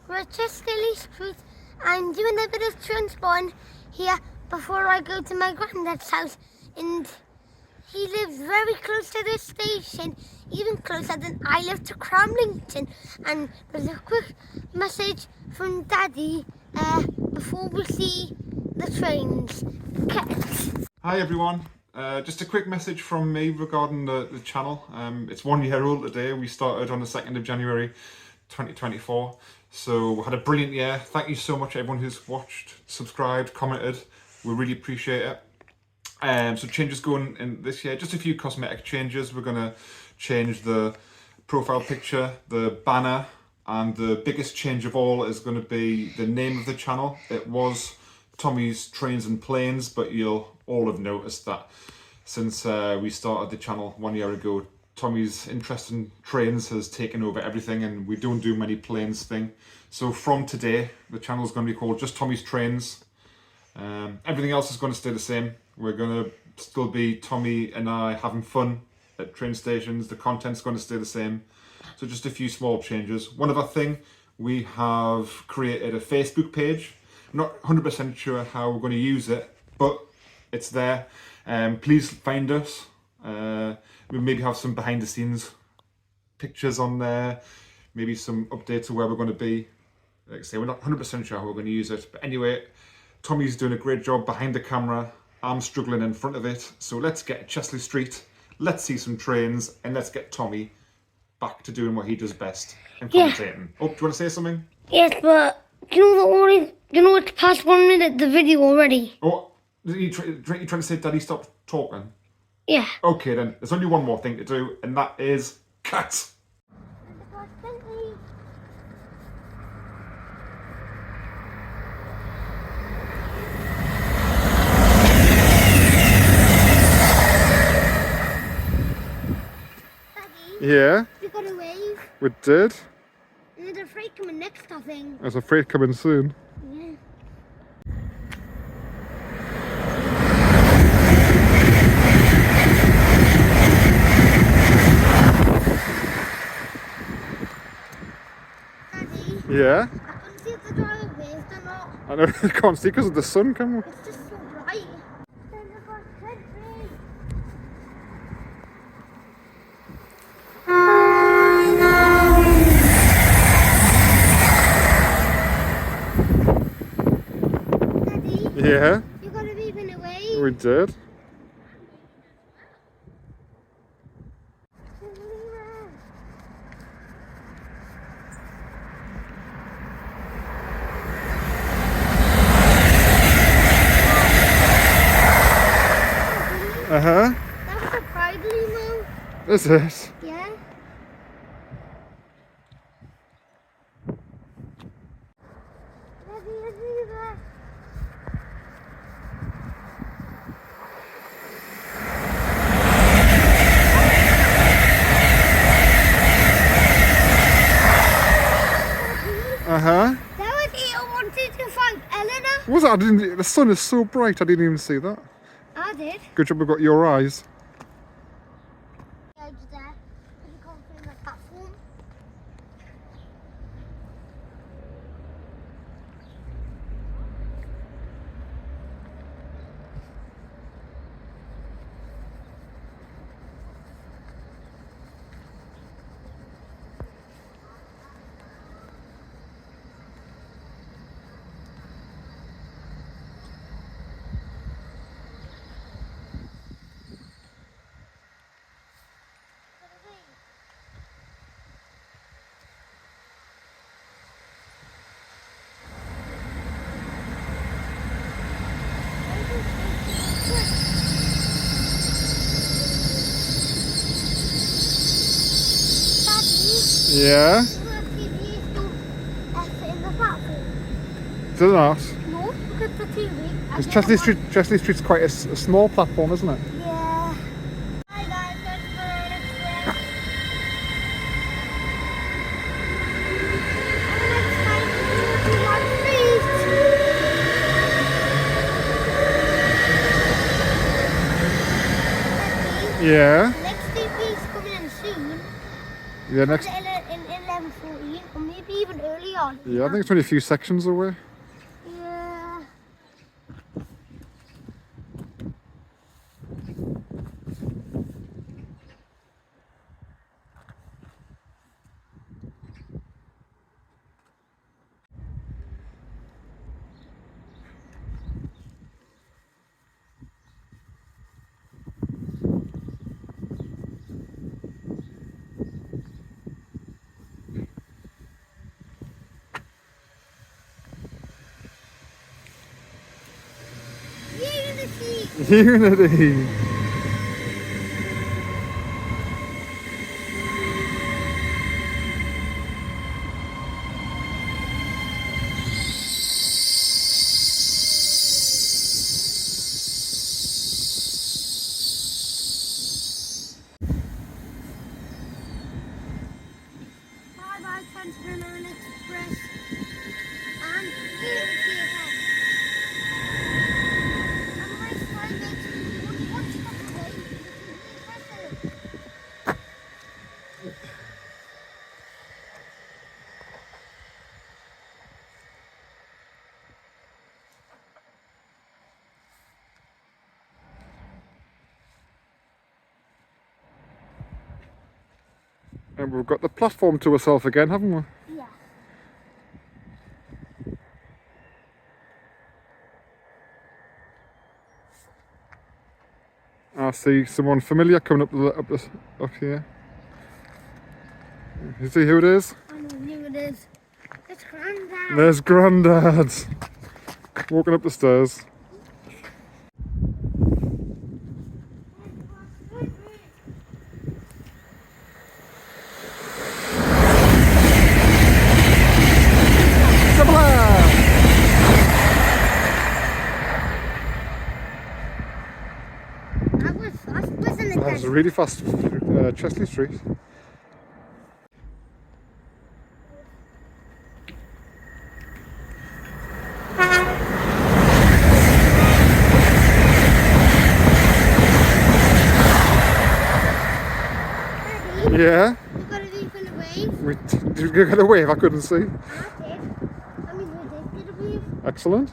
we're at Chesterley Street. I'm doing a bit of transport here before I go to my granddad's house. And he lives very close to the station, even closer than I live to Cramlington. And there's a quick message from Daddy before we see the trains. Hi everyone, just a quick message from me regarding the channel. It's 1 year old today. We started on the 2nd of January 2024, so we had a brilliant year. Thank you so much everyone who's watched, subscribed, commented. We really appreciate it. So changes going in this year, just a few cosmetic changes. We're going to change the profile picture, the banner, and the biggest change of all is going to be the name of the channel. It was Tommy's Trains and Planes, but you'll all have noticed that since we started the channel 1 year ago, Tommy's interest in trains has taken over everything, and we don't do many planes thing. So from today, the channel is going to be called just Tommy's Trains. Everything else is going to stay the same. We're going to still be Tommy and I having fun at train stations. The content's going to stay the same. So just a few small changes. One other thing, we have created a Facebook page. I'm not 100% sure how we're going to use it, but it's there. Please find us. We maybe have some behind the scenes pictures on there, maybe some updates of where we're going to be. Like I say, we're not 100% sure how we're going to use it, but anyway, Tommy's doing a great job behind the camera. I'm struggling in front of it. So let's get to Chesterley Street, let's see some trains, and let's get Tommy back to doing what he does best and commentating. Oh, do you want to say something? Yes, but you know it's past 1 minute the video already. Oh, you trying to say Daddy stop talking? Yeah. Okay then, there's only one more thing to do, and that is cut. Yeah? We got a wave. We did. And there's a freight coming next, I think. There's a freight coming soon. Yeah. Daddy? Yeah? I couldn't see if the driver waved or not. I know, you can't see because of the sun, can we? It's just so bright. Yeah? You got a wave in a wave. We did. Uh-huh. That's a pride limo. Is it? Yeah. Uh-huh. That was 8125 Eleanor. Was that? I didn't. The sun is so bright. I didn't even see that. I did. Good job. We've got your eyes. There. You can't find the platform. Yeah? Do not. No, look at the TV. Because Chesterley Street's quite a small platform, isn't it? Yeah. Hi guys, that's for Yeah. Next TV is coming in soon. Yeah, next. In 11:14, or maybe even early on. Yeah, I think it's only a few sections away. Yeah. Unity. Unity! Bye-bye, Transformer Express. And Unity again. And my friend makes one step away. This is impressive. And we've got the platform to ourselves again, haven't we? Yeah. I see someone familiar coming up here. You see who it is? I know who it is. It's Grandad. There's Grandad walking up the stairs. That was fast, wasn't it? That was a really fast Chesley Street. Daddy, Yeah? you got to leave in a wave. Did you get a wave? I couldn't see. I did. I mean, we did get a wave. Excellent.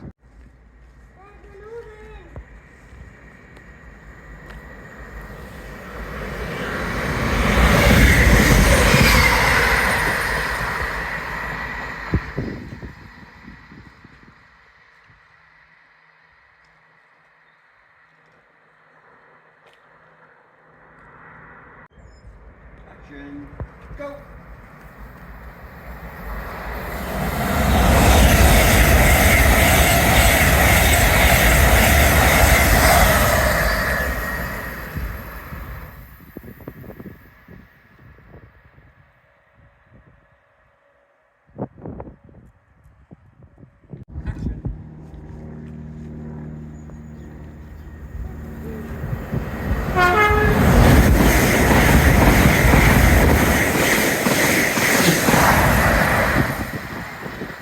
Action, go! Action.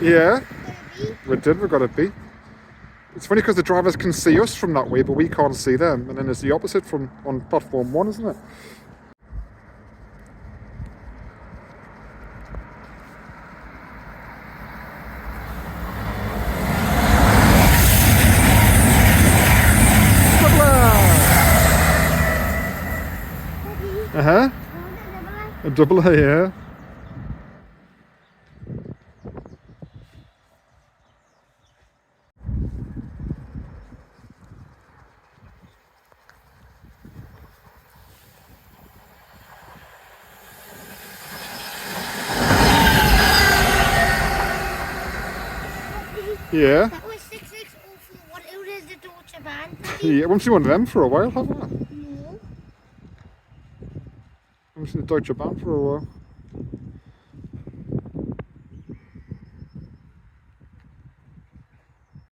Yeah, we did, we got a beep. It's funny because the drivers can see us from that way, but we can't see them. And then it's the opposite from on platform 1, isn't it? Uh-huh. A double A, yeah. Yeah. That was 6604. What is the Deutsche Bahn? Yeah, I haven't seen one of them for a while, have I? No. I haven't seen the Deutsche Bahn for a while.